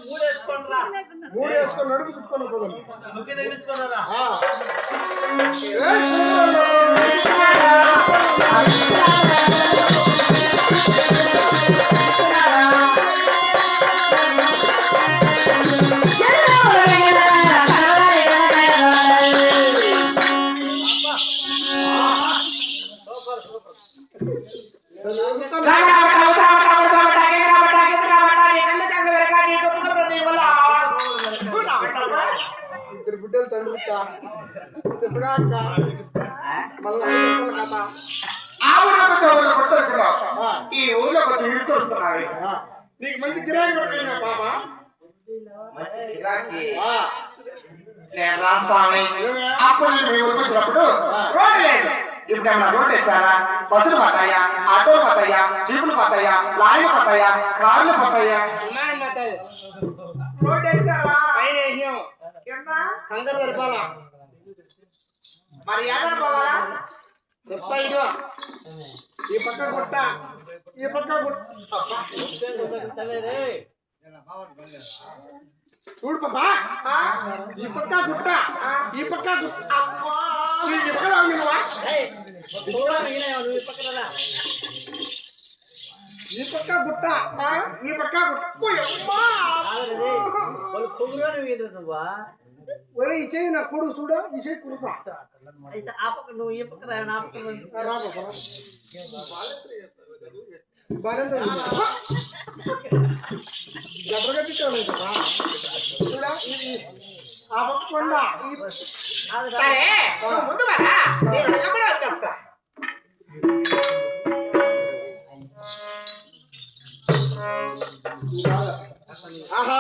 మూడేసుకున్నా మూడేసుకొని నడుపు చుట్టుకొని ఇద్దరు బిడ్డలు తండ్రి చెప్పడాక మళ్ళీ కథ ఆ ఊళ్ళో ఈ ఊళ్ళో కొంచెం ఇడుకొస్తున్నాయి నీకు మంచి గిరాకీ పడుతుందా బాబా మంచి గిరాకీ నేను రాస్వామి అప్పుడు మీ ఊరికి వచ్చినప్పుడు రోడ్డు లేదు ఇప్పుడు ఏమన్నా రోడ్డు వేసారా బస్సులు పోతాయా ఆటోలు పోతాయా జీపులు పోతాయా లారీలు పోతాయా కార్లు పోతాయా రోడ్డు వేసారా కంగారు సరిపాలా మరి ఏదైనా పోవాలా చెప్తా ఇదో ఈ పక్క గుట్ట ఈ పక్క చూడు పాపా ఈ పక్క గుట్ట ఈ పక్క గుట్ట ఈ పక్క గుట్ట ఈ పక్క ఒరే ఈ చెయ్యి నా కొడుకు చూడు ఈ చెయ్యి కురుసా నువ్వు ఈ పక్క గడ్డ కట్టించాను చూడా ఆ పక్క కొండ ముందు వచ్చేస్తా ఆహా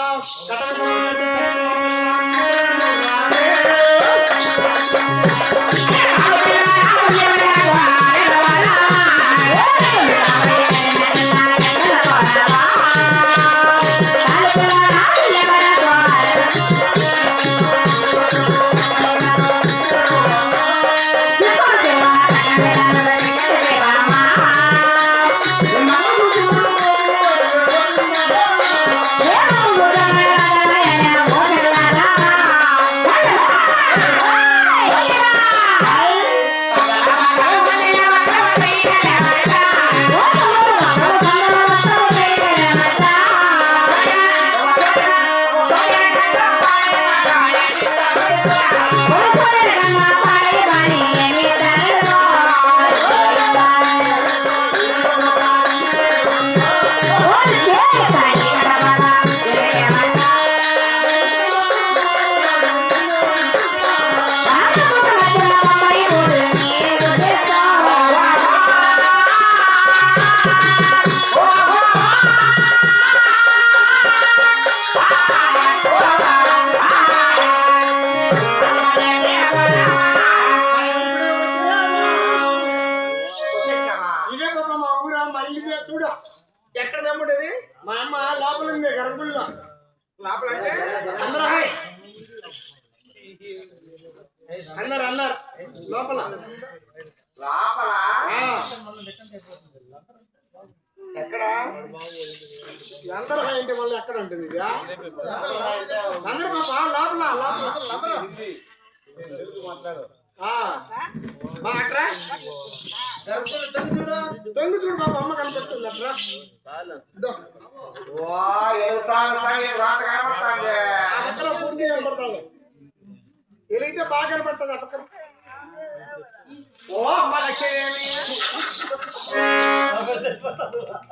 చూడు ఎక్కడ నమ్ముంటది మా అమ్మ లోపల ఉంది గర్భుల్లో లోపల అంటే అందరూ అన్నారు లోపల లోపల ఆ. ఎక్కడ అందరూ ఇంటి వల్ల ఎక్కడ ఉంటుంది ఇది అందరూ పాప లోపల లోపల అట్రా తొంగి చూడు బాబు అమ్మ కనిపెడుతుంది అట్రా ఆ పక్కన పూర్తి కనపడుతుంది ఎలిగితే బాగా కనపడుతుంది ఆ పక్కన ఓ అమ్మ లక్ష్మీదేవి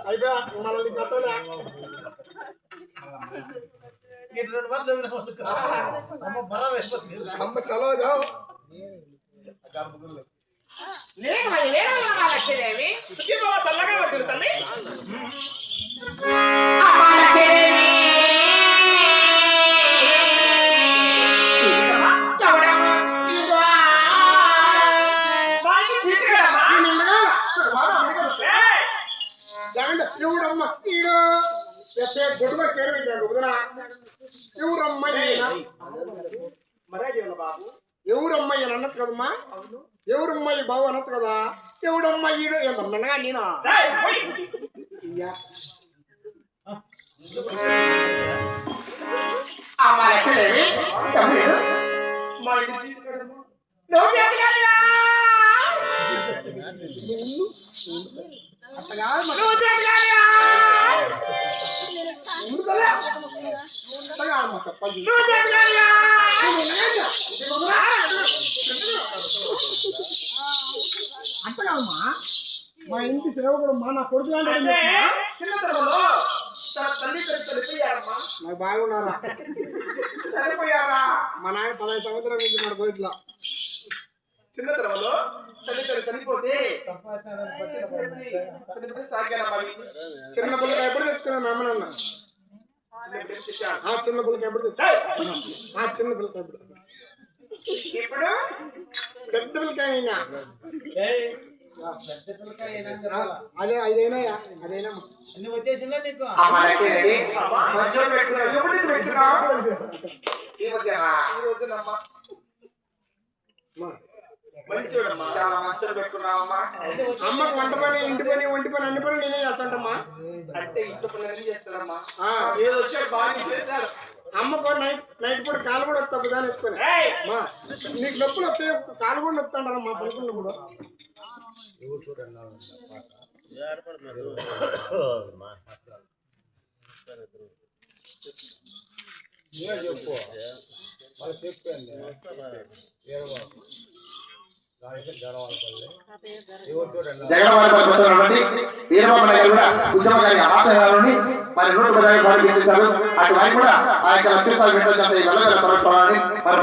అయిపోయా మనల్ని కొత్తలే అమ్మ సెలవు జావు లక్ష్మీదేవి చల్లగా వద్దు తల్లి ఎవడమ్మ ఈడు గొడుగు చేరబెట్టాడు వదినా ఎవరమ్మ బాబు ఎవరమ్మ ఈయన అనొచ్చు కదమ్మా ఎవరమ్మ ఈ బాబు అనొచ్చు కదా ఎవడమ్మ ఈడు ఏమన్నగా నేను అమ్మ లక్ష్మీదేవి మా ఇంటి అట్లా కాదు చెప్పండి అంత కాదమ్మా మా ఇంటి సేవకుడు మా నా కొడుకు నాకు బాగున్నారా మా నాయన 15 సంవత్సరాల నుంచి మన పోయిట్లా చిన్నతనంలో తల్లిదండ్రులు చనిపోతే చిన్న పుల్లక ఎప్పుడు తెచ్చుకున్నా మా అమ్మ నాన్న చిన్న పుల్లక ఎప్పుడు తెచ్చు చిన్న పుల్లక ఎప్పుడు ఇప్పుడు పెద్ద పిల్లకాయ అదే అదైనా అదైనా అన్ని వచ్చేసిందా నీకు చాలా మంచిగా పెట్టుకున్నావమ్మా అమ్మకు వంట పని ఇంటి పని ఒంటి పని అన్ని పనులు నేనే చేస్తాంటమ్మా అంటే ఇంట్లో పనులు చేస్తానమ్మా ఏదో వచ్చాడు బాగా చేశాడు అమ్మకు నైట్ పూట కాలు కూడా వస్తా దాని ఎత్తుకొని నీకు నొప్పులు వస్తాయి కాలు కూడా నొప్పుతాంటారమ్మా పనుకున్నప్పుడు చెప్పు జగన్మోహన్ వీరబాబు గారు కూడా ఉద్యమకారి ఆశయాలని మరి 110 వారికి చేశారు అటు వారికి కూడా ఆ యొక్క లక్ష్మీస్వామి వెంట వెళ్ళ మరి